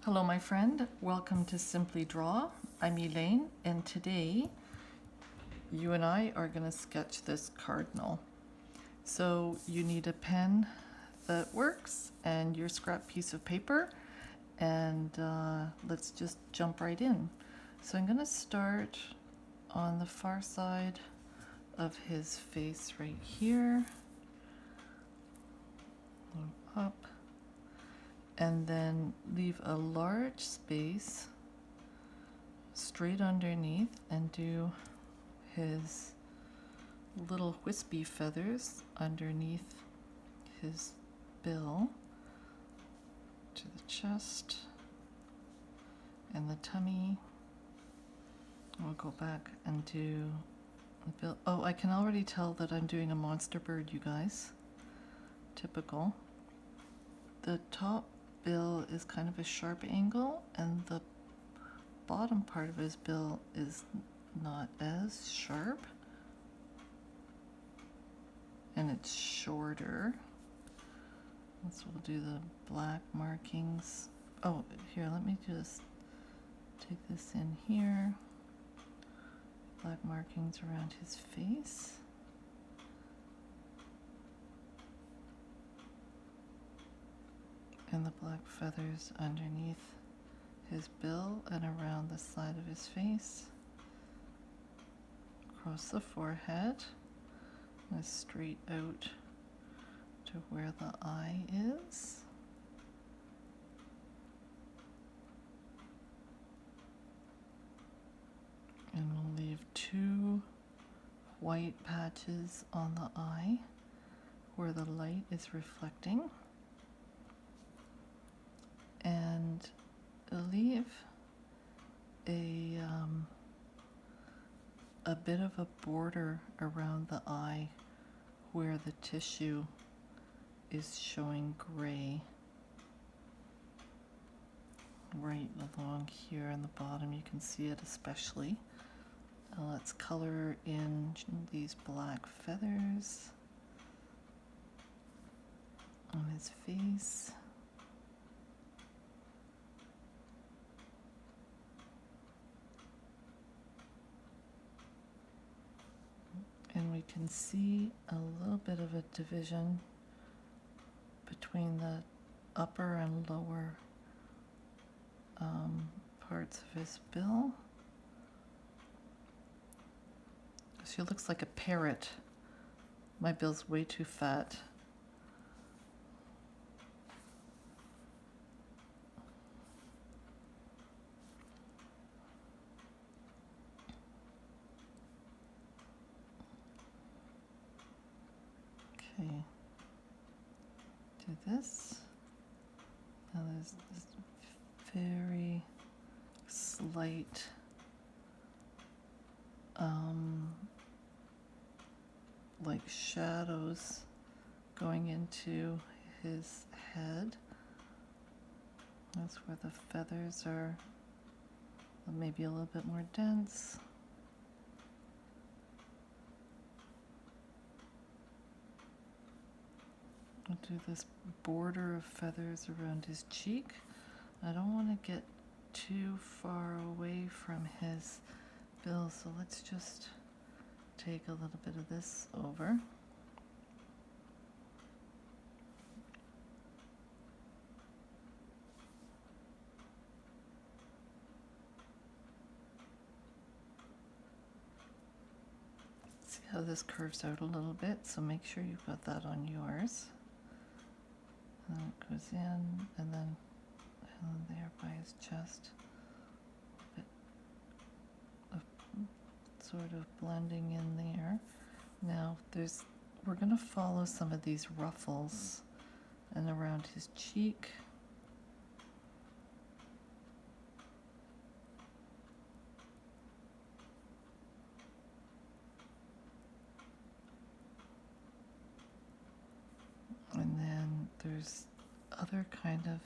Hello, my friend. Welcome to Simply Draw. I'm Elaine, and today you and I are going to sketch this cardinal. So you need a pen that works and your scrap piece of paper, and let's just jump right in. So I'm going to start on the far side of his face right here, up, and then leave a large space straight underneath and do his little wispy feathers underneath his bill to the chest and the tummy. We'll go back and do the bill. Oh, I can already tell that I'm doing a monster bird, you guys. Typical. The top bill is kind of a sharp angle, and the bottom part of his bill is not as sharp, and it's shorter. So we'll do the black markings. Oh, here, let me just take this in here. Black markings around his face. And the black feathers underneath his bill and around the side of his face. Across the forehead, and straight out to where the eye is. And we'll leave two white patches on the eye where the light is reflecting. And leave a bit of a border around the eye where the tissue is showing gray. Right along here in the bottom, you can see it especially. Let's color in these black feathers on his face. And we can see a little bit of a division between the upper and lower parts of his bill. She looks like a parrot. My bill's way too fat. Okay. Do this. Now there's this very slight like shadows going into his head. That's where the feathers are maybe a little bit more dense. I'll do this border of feathers around his cheek. I don't want to get too far away from his bill, so let's just take a little bit of this over. See how this curves out a little bit, so make sure you've got that on yours. And then it goes in, and then there by his chest. A bit of sort of blending in there. Now we're going to follow some of these ruffles and around his cheek. And then there's other kind of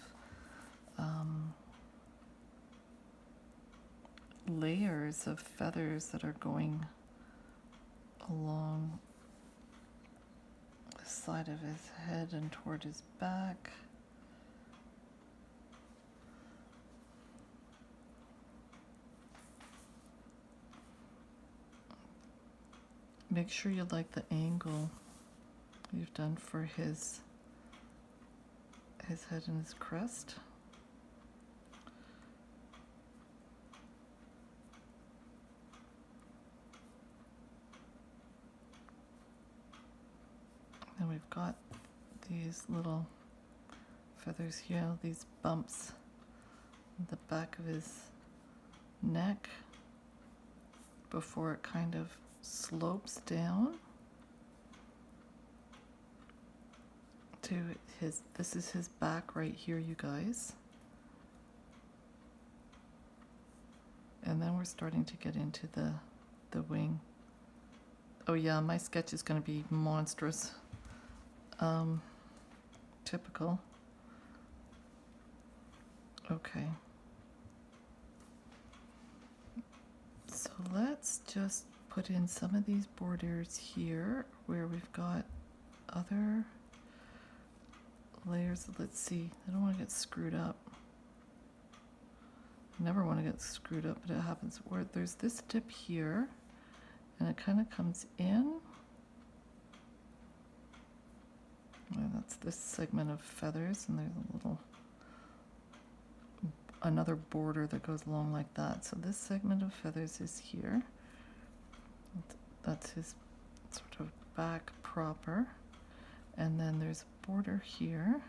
layers of feathers that are going along the side of his head and toward his back. make sure you like the angle you've done for his head and his crest. And we've got these little feathers here, these bumps in the back of his neck before it kind of slopes down to his, this is his back right here, you guys. And then we're starting to get into the wing. Oh yeah, my sketch is going to be monstrous. Typical. Okay. So let's just put in some of these borders here where we've got other layers. Let's see. I don't want to get screwed up. I never want to get screwed up, but it happens. Where there's this dip here, and it kind of comes in. Well, that's this segment of feathers, and there's a little another border that goes along like that. So this segment of feathers is here. That's his sort of back proper. And then there's a border here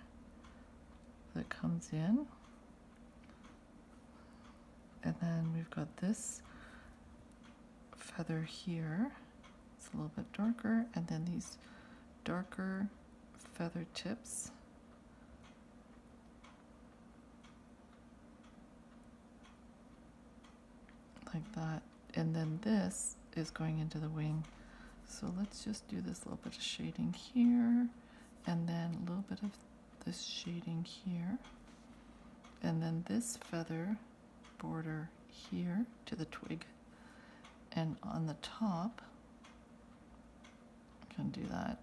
that comes in. And then we've got this feather here. It's a little bit darker. And then these darker feather tips. Like that. And then this is going into the wing. So let's just do this little bit of shading here, and then a little bit of this shading here, and then this feather border here to the twig. And on the top, I can do that.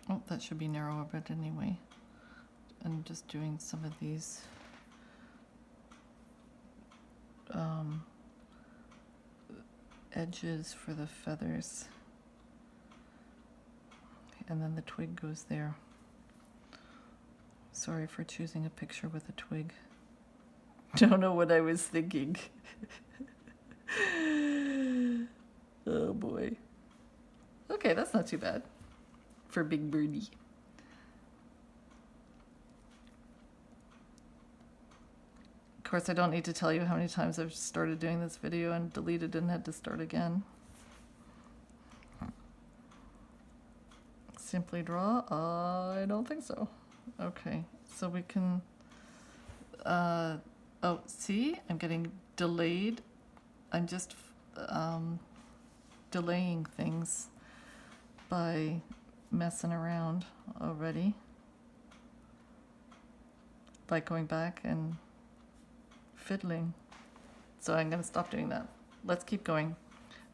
Oh, that should be narrow a bit anyway. And just doing some of these edges for the feathers, and then the twig goes there. Sorry for choosing a picture with a twig. Don't know what I was thinking. Oh boy. Okay, that's not too bad for Big Birdie. Of course, I don't need to tell you how many times I've started doing this video and deleted and had to start again. Simply draw? I don't think so. Okay, so we can... oh, see? I'm getting delayed. I'm just delaying things by messing around already. Like going back and fiddling. So I'm going to stop doing that. Let's keep going.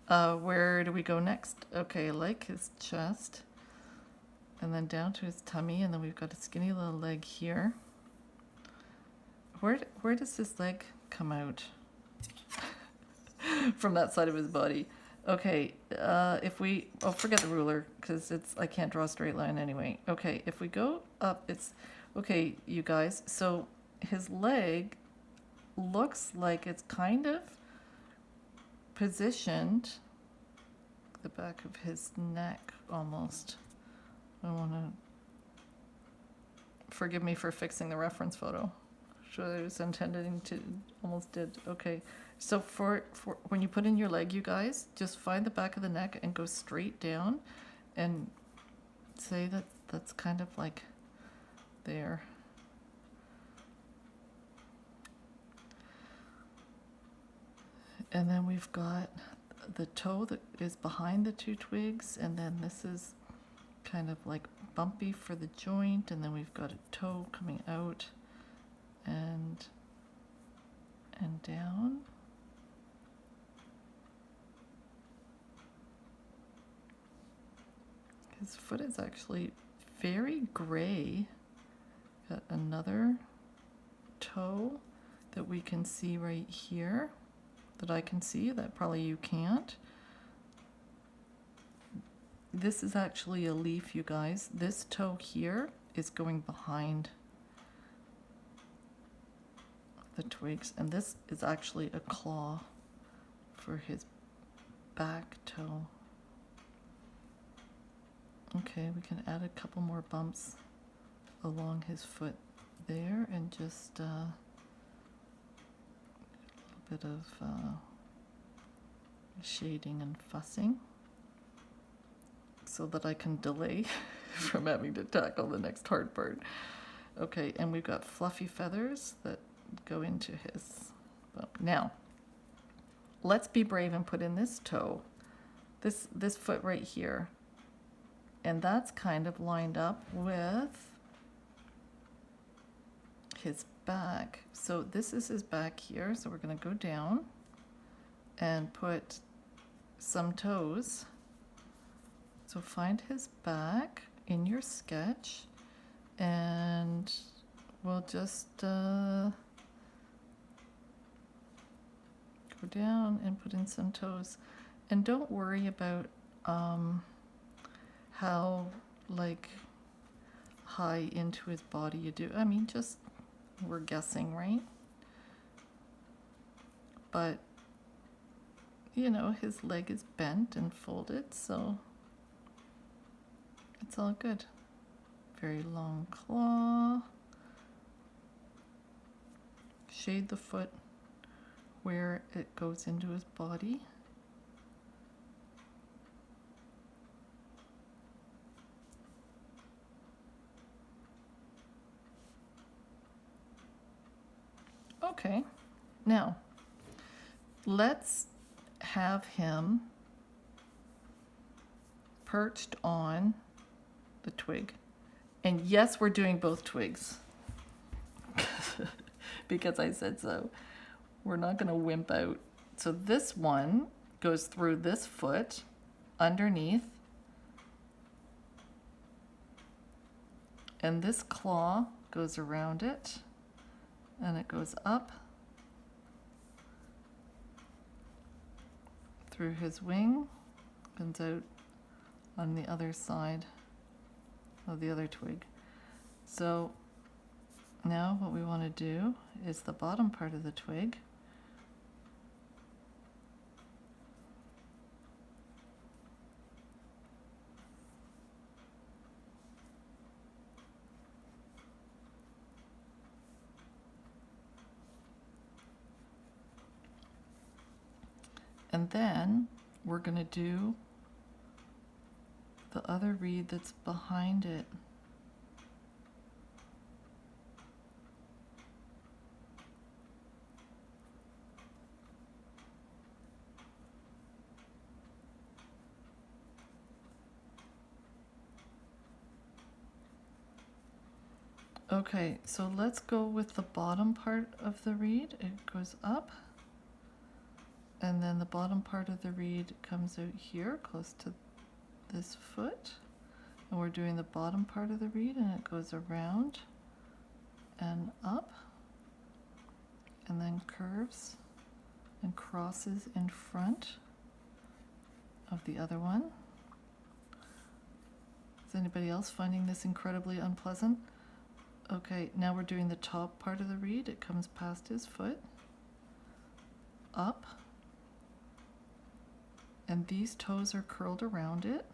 Where do we go next? Okay, like his chest, and then down to his tummy, and then we've got a skinny little leg here. Where does his leg come out? From that side of his body. Okay, if we... Oh, forget the ruler, because I can't draw a straight line anyway. Okay, if we go up, it's... Okay, you guys, so his leg looks like it's kind of positioned the back of his neck almost. I want to... Forgive me for fixing the reference photo. Sure, I was intending to... Almost did. Okay. So for when you put in your leg, you guys, just find the back of the neck and go straight down and say that that's kind of like there. And then we've got the toe that is behind the two twigs, and then this is kind of like bumpy for the joint, and then we've got a toe coming out and down. His foot is actually very gray. Got another toe that we can see right here. that I can see that probably you can't. This is actually a leaf, you guys. This toe here is going behind the twigs, and this is actually a claw for his back toe. Okay, we can add a couple more bumps along his foot there, and just a little bit of shading and fussing so that I can delay from having to tackle the next hard part. Okay, and we've got fluffy feathers that go into his bump. Now, let's be brave and put in this toe, this foot right here. And that's kind of lined up with his back. So this is his back here. So we're going to go down and put some toes. So find his back in your sketch, and we'll just go down and put in some toes. And don't worry about how like high into his body you do. I mean, just, we're guessing, right? But you know, his leg is bent and folded, so it's all good. Very long claw. Shade the foot where it goes into his body. Okay, now let's have him perched on the twig. And yes, we're doing both twigs because I said so. We're not going to wimp out. So this one goes through this foot underneath, and this claw goes around it, and it goes up through his wing, comes out on the other side of the other twig. So now what we want to do is the bottom part of the twig. And then we're going to do the other reed that's behind it. Okay, so let's go with the bottom part of the reed. It goes up, and then the bottom part of the reed comes out here close to this foot, and we're doing the bottom part of the reed, and it goes around and up and then curves and crosses in front of the other one. Is anybody else finding this incredibly unpleasant? Okay, now we're doing the top part of the reed. It comes past his foot, up, and these toes are curled around it.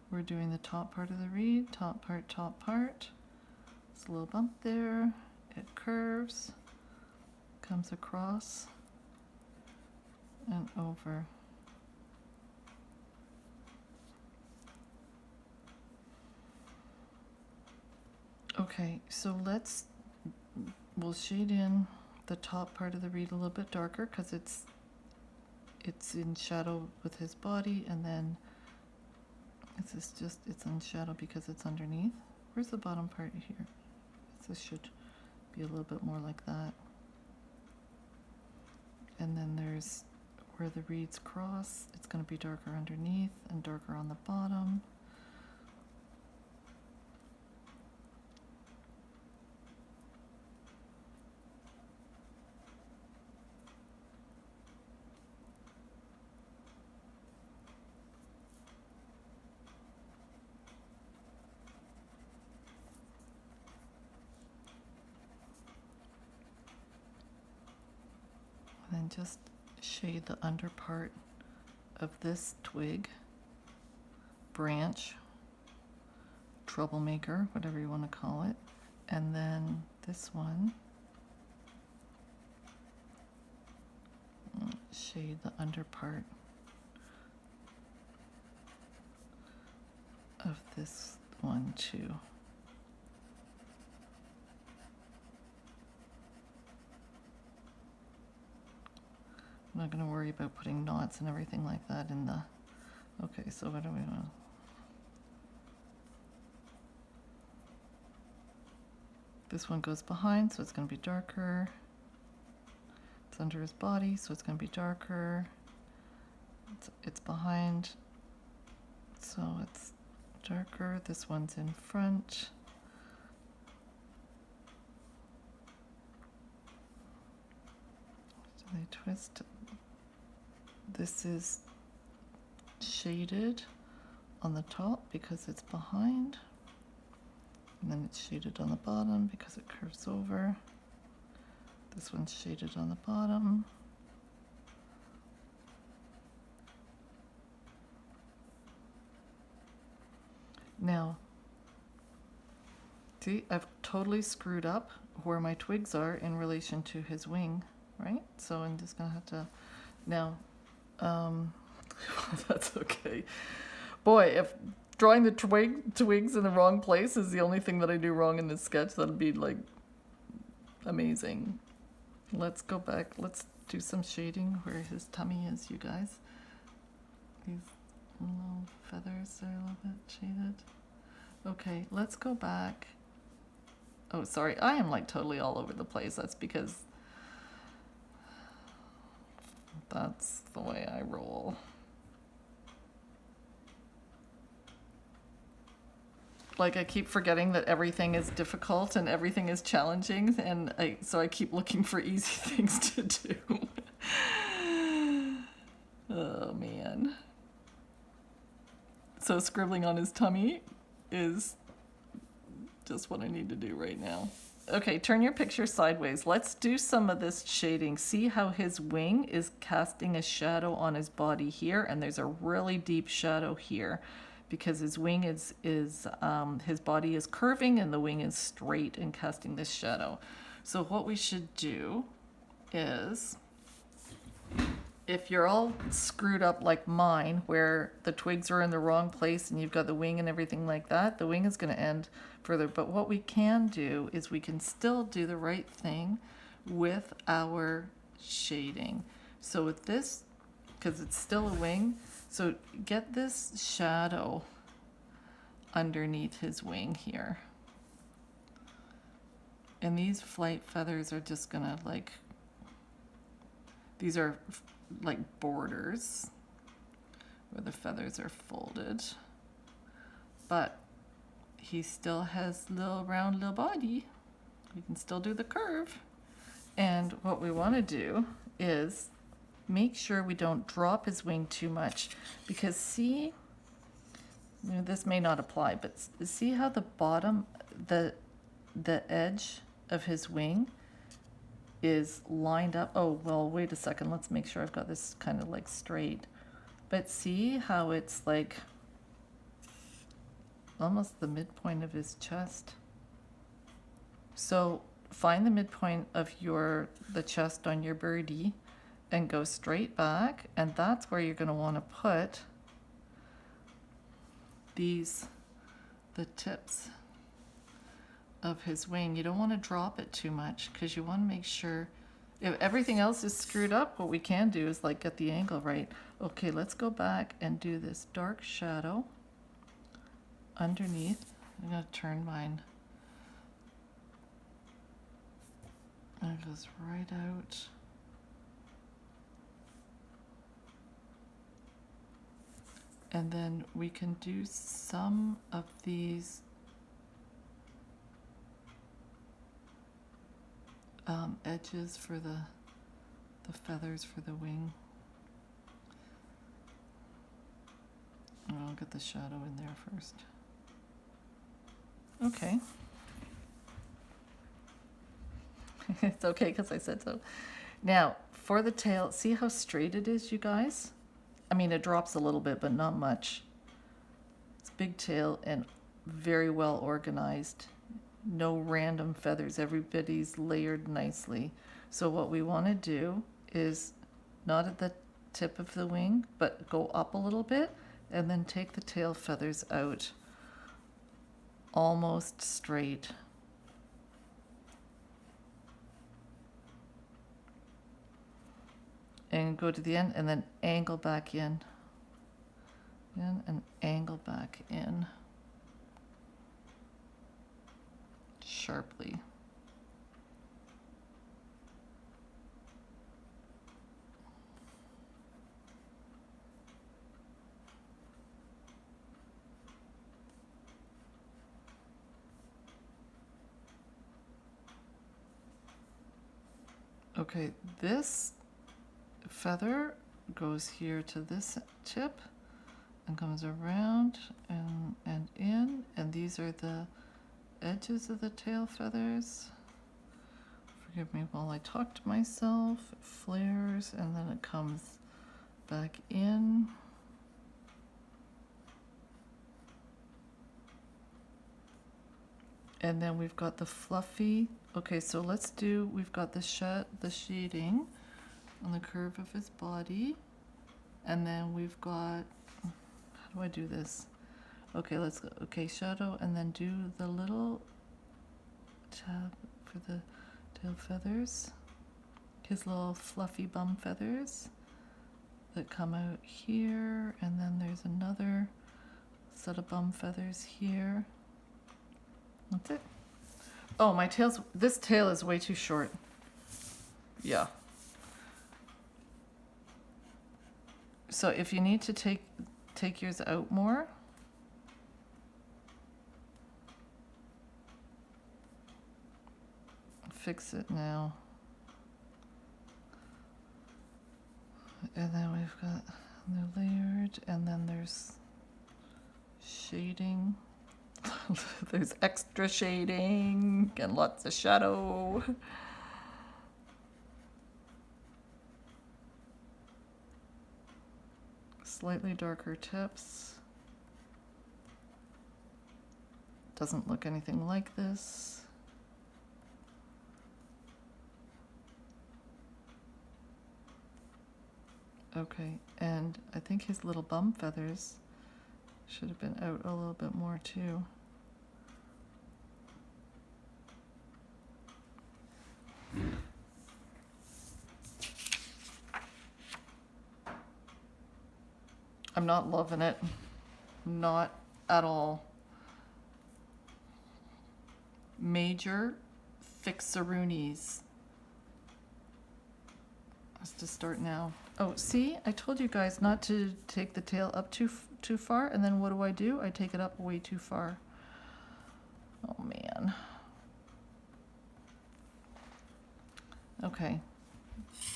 We're doing the top part of the reed, top part, top part. It's a little bump there. It curves, comes across and over. Okay, so we'll shade in the top part of the reed a little bit darker because it's in shadow with his body, and then it's in shadow because it's underneath. Where's the bottom part here? This should be a little bit more like that. And then there's where the reeds cross. It's going to be darker underneath and darker on the bottom. and just shade the under part of this twig, branch, troublemaker, whatever you want to call it, and then this one, shade the under part of this one too. I'm not going to worry about putting knots and everything like that in the... Okay, so what do we want? This one goes behind, so it's going to be darker. It's under his body, so it's going to be darker. It's behind, so it's darker. This one's in front. So they twist. This is shaded on the top because it's behind. And then it's shaded on the bottom because it curves over. This one's shaded on the bottom. Now, see, I've totally screwed up where my twigs are in relation to his wing, right? So I'm just gonna have to, now, that's okay. Boy, if drawing the twigs in the wrong place is the only thing that I do wrong in this sketch, that'd be like amazing. Let's go back, let's do some shading where his tummy is, you guys. These little feathers are a little bit shaded. Okay, let's go back. Oh, sorry, I am like totally all over the place. That's because that's the way I roll. Like, I keep forgetting that everything is difficult and everything is challenging, and so I keep looking for easy things to do. Oh, man. So scribbling on his tummy is just what I need to do right now. Okay, turn your picture sideways. Let's do some of this shading. See how his wing is casting a shadow on his body here, and there's a really deep shadow here because his wing is his body is curving and the wing is straight and casting this shadow. So what we should do is, if you're all screwed up like mine, where the twigs are in the wrong place and you've got the wing and everything like that, the wing is going to end further. But what we can do is we can still do the right thing with our shading. So with this, because it's still a wing, so get this shadow underneath his wing here. And these flight feathers are just going to like, these are like borders where the feathers are folded, but he still has little round little body. We can still do the curve. And what we want to do is make sure we don't drop his wing too much, because see, you know, this may not apply, but see how the bottom, the edge of his wing is lined up. Oh, well, wait a second. Let's make sure I've got this kind of like straight. But see how it's like almost the midpoint of his chest. So find the midpoint of the chest on your birdie and go straight back, and that's where you're going to want to put the tips of his wing. You don't want to drop it too much because you want to make sure, if everything else is screwed up, what we can do is like get the angle right. Okay, let's go back and do this dark shadow underneath. I'm going to turn mine. And it goes right out. And then we can do some of these edges for the feathers for the wing. I'll get the shadow in there first. Okay. It's okay because I said so. Now, for the tail, see how straight it is, you guys? I mean, it drops a little bit, but not much. It's big tail and very well organized. No random feathers. Everybody's layered nicely. So what we want to do is not at the tip of the wing, but go up a little bit and then take the tail feathers out almost straight. And go to the end and then angle back in and angle back in sharply. Okay, this feather goes here to this tip and comes around and in, and these are the edges of the tail feathers. Forgive me while I talk to myself. It flares and then it comes back in. And then we've got the fluffy. Okay, so let's do, we've got the shading on the curve of his body. And then we've got, how do I do this? Okay, let's go. Okay, shadow, and then do the little tab for the tail feathers. His little fluffy bum feathers that come out here. And then there's another set of bum feathers here. That's it. Oh, my tail's, this tail is way too short. Yeah. So if you need to take yours out more, fix it now. And then we've got the layered, and then there's shading. There's extra shading and lots of shadow. Slightly darker tips. Doesn't look anything like this. Okay, and I think his little bum feathers should have been out a little bit more too. I'm not loving it. Not at all. Major fixaroonies. Let's just start now. Oh, see, I told you guys not to take the tail up too far, and then what do? I take it up way too far. Oh man. Okay.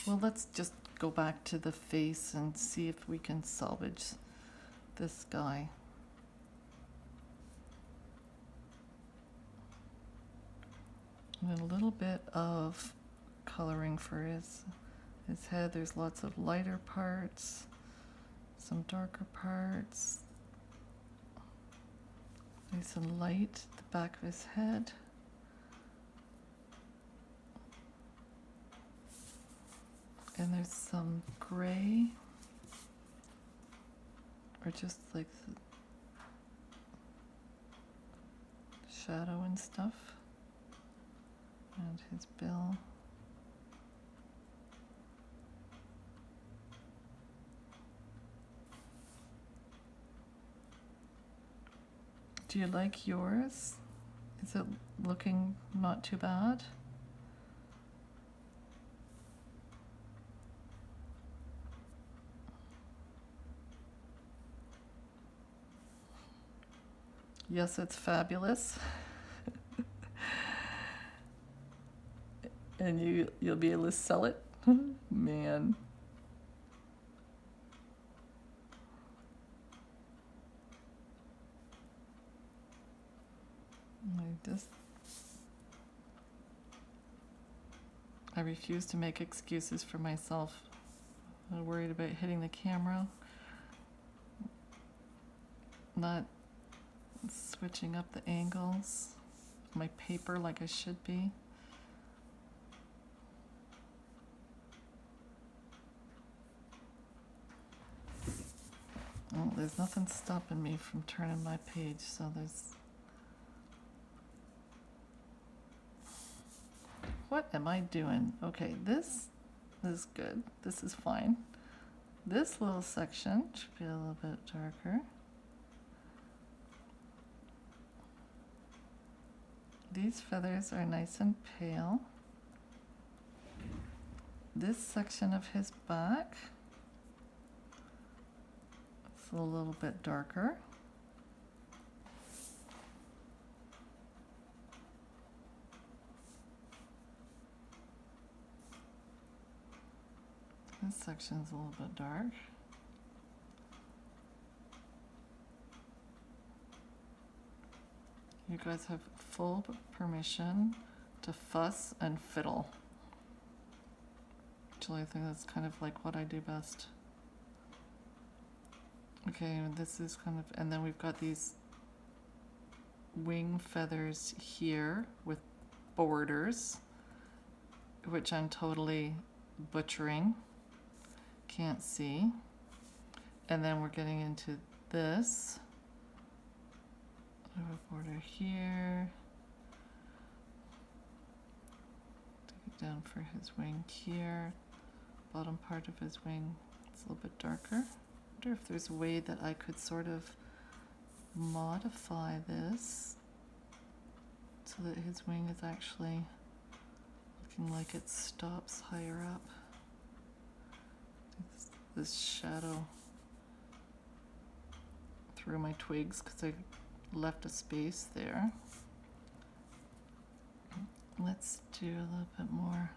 Well, let's just go back to the face and see if we can salvage this guy. And a little bit of coloring for his head. There's lots of lighter parts, some darker parts. There's some light at the back of his head. And there's some gray, or just like the shadow and stuff. And his bill. Do you like yours? Is it looking not too bad? Yes, it's fabulous. And you'll be able to sell it? Man. I refuse to make excuses for myself. I'm worried about hitting the camera, not switching up the angles of my paper like I should be. Oh, there's nothing stopping me from turning my page, so there's... What am I doing? Okay, this is good. This is fine. This little section should be a little bit darker. These feathers are nice and pale. This section of his back, it's a little bit darker. This section's a little bit dark. You guys have full permission to fuss and fiddle. Actually, I think that's kind of like what I do best. Okay, and this is kind of, and then we've got these wing feathers here with borders, which I'm totally butchering. Can't see. And then we're getting into this. I have a border here. Take it down for his wing here. Bottom part of his wing, it's a little bit darker. I wonder if there's a way that I could sort of modify this so that his wing is actually looking like it stops higher up. This shadow through my twigs because I left a space there. Let's do a little bit more.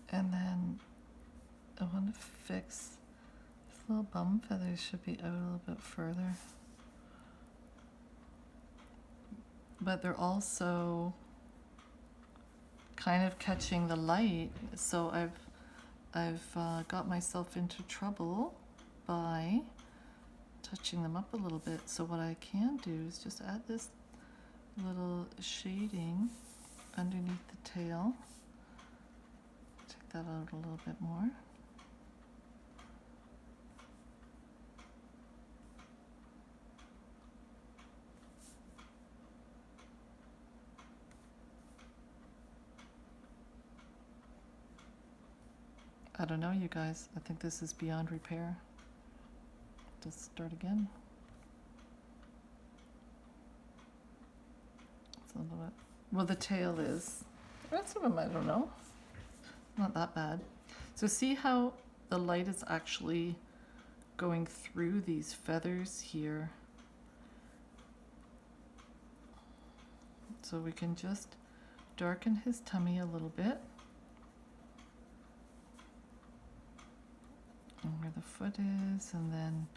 And then I want to fix this little bum feathers should be out a little bit further. But they're also kind of catching the light, so I've got myself into trouble by touching them up a little bit. So what I can do is just add this little shading underneath the tail. Take that out a little bit more. I don't know, you guys. I think this is beyond repair. Just start again. It's a little bit. Well, the tail is. The rest of them, I don't know. Not that bad. So see how the light is actually going through these feathers here. So we can just darken his tummy a little bit. And where the foot is, and then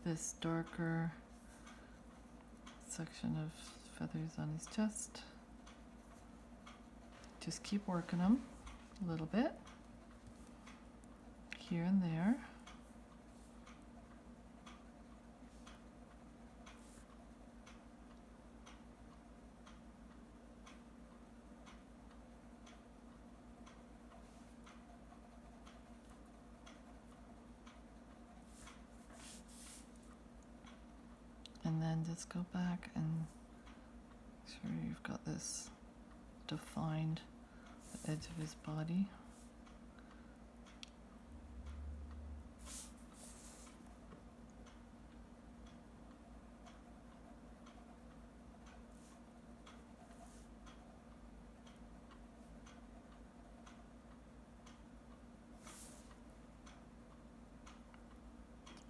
this darker section of feathers on his chest. Just keep working them a little bit here and there. And then just go back and make sure you've got this defined, the edge of his body.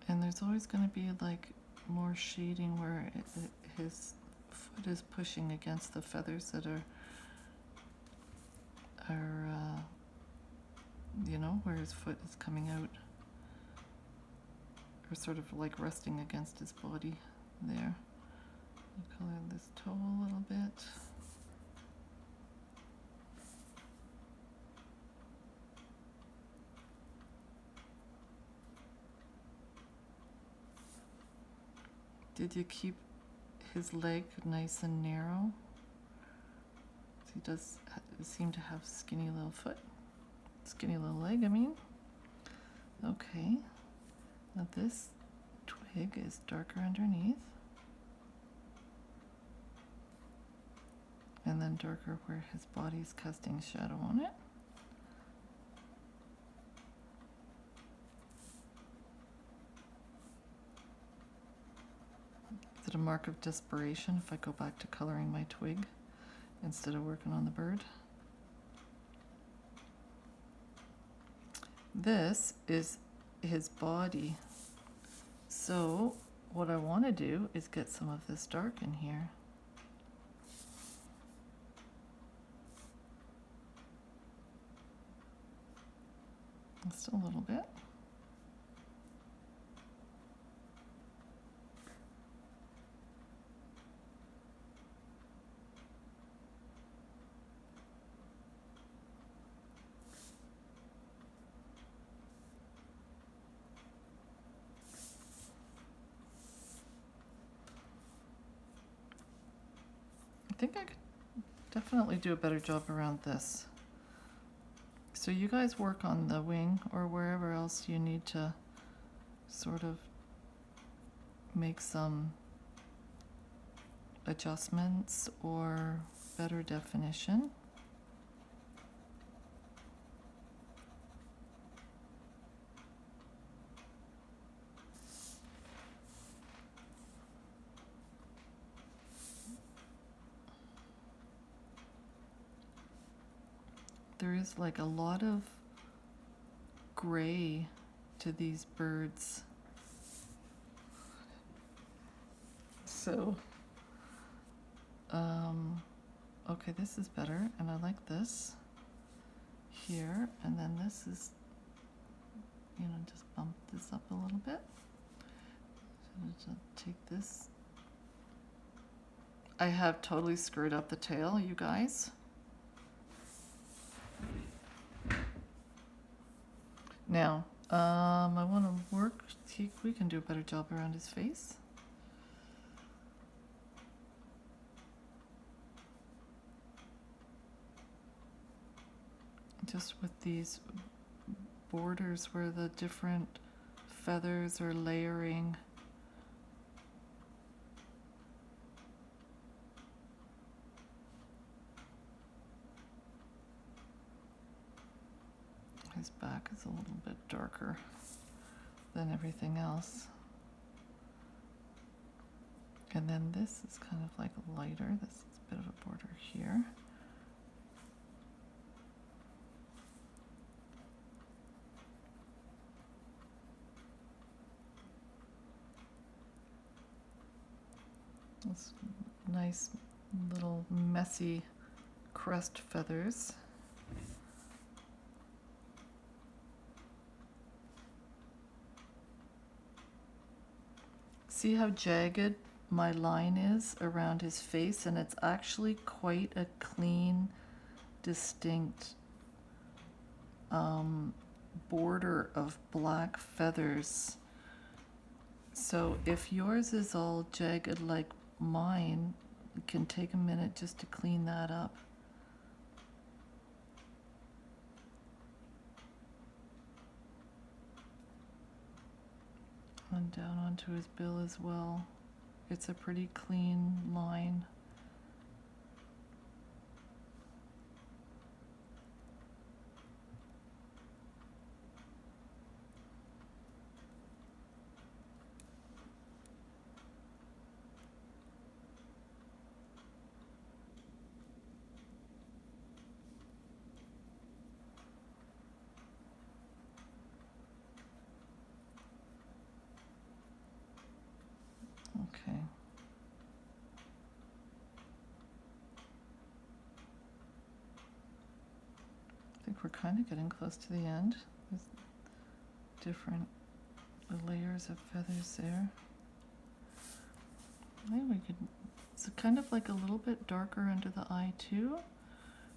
And there's always going to be like more shading where his foot is pushing against the feathers that are you know, where his foot is coming out, or sort of like resting against his body there. I'll color this toe a little bit. Did you keep his leg nice and narrow? He does seem to have skinny little foot. Skinny little leg, I mean. Okay. Now this twig is darker underneath. And then darker where his body's casting shadow on it. Is it a mark of desperation if I go back to coloring my twig instead of working on the bird? This is his body. So what I want to do is get some of this dark in here. Just a little bit. I think I could definitely do a better job around this. So you guys work on the wing or wherever else you need to sort of make some adjustments or better definition. There is like a lot of gray to these birds. So, okay, this is better, and I like this here, and then this is, you know, just bump this up a little bit. So take this. I have totally screwed up the tail, you guys. Now, I want to work, we can do a better job around his face. Just with these borders where the different feathers are layering. His back is a little bit darker than everything else. And then this is kind of like lighter. This is a bit of a border here. This nice little messy crest feathers. See how jagged my line is around his face, and it's actually quite a clean, distinct border of black feathers. So if yours is all jagged like mine, it can take a minute just to clean that up. And down onto his bill as well. It's a pretty clean line. Okay. kind of getting close to the end. There's different layers of feathers there. Maybe we could, it's kind of like a little bit darker under the eye too.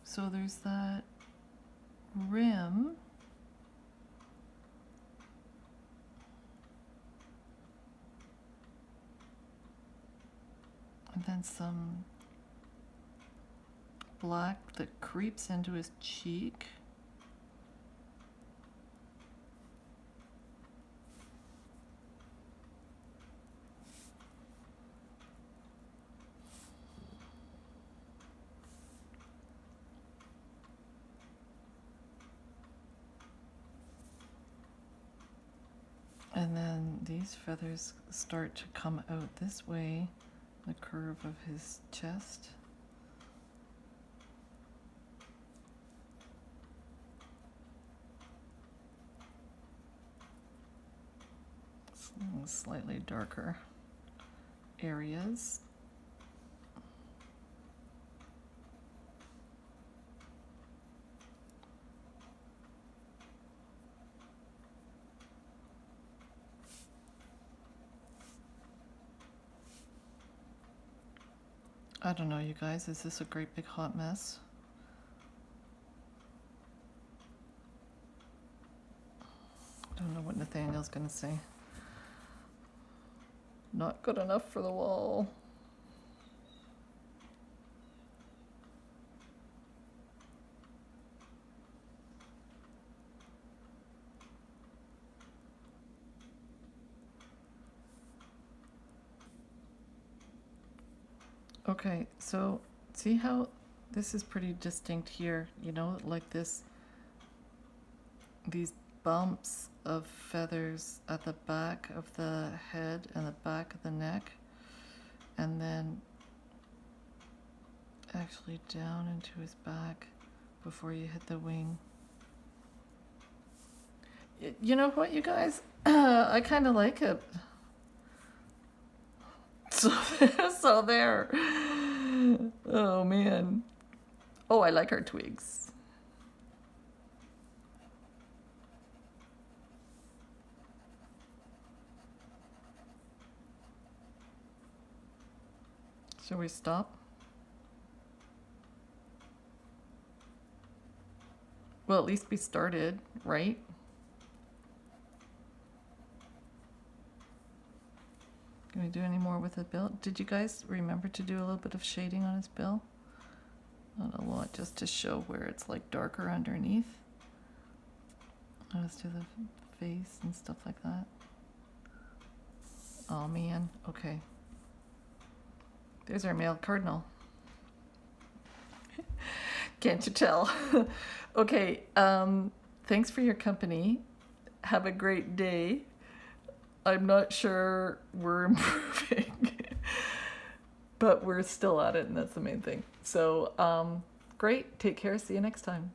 So there's that rim. And then some black that creeps into his cheek. And then these feathers start to come out this way, the curve of his chest. Slightly darker areas. I don't know, you guys, is this a great big hot mess? I don't know what Nathaniel's gonna say. Not good enough for the wall. Okay, so see how this is pretty distinct here, you know, like this, these bumps of feathers at the back of the head and the back of the neck, and then actually down into his back before you hit the wing. You know what, you guys? I kind of like it. So there. Oh man. Oh, I like our twigs. Shall we stop? Well, at least we started, right? Can we do any more with the bill? Did you guys remember to do a little bit of shading on his bill? Not a lot, just to show where it's like darker underneath. Let's do the face and stuff like that. Oh man, okay. There's our male cardinal. Can't you tell? Okay, thanks for your company. Have a great day. I'm not sure we're improving, but we're still at it, and that's the main thing. So, great. Take care. See you next time.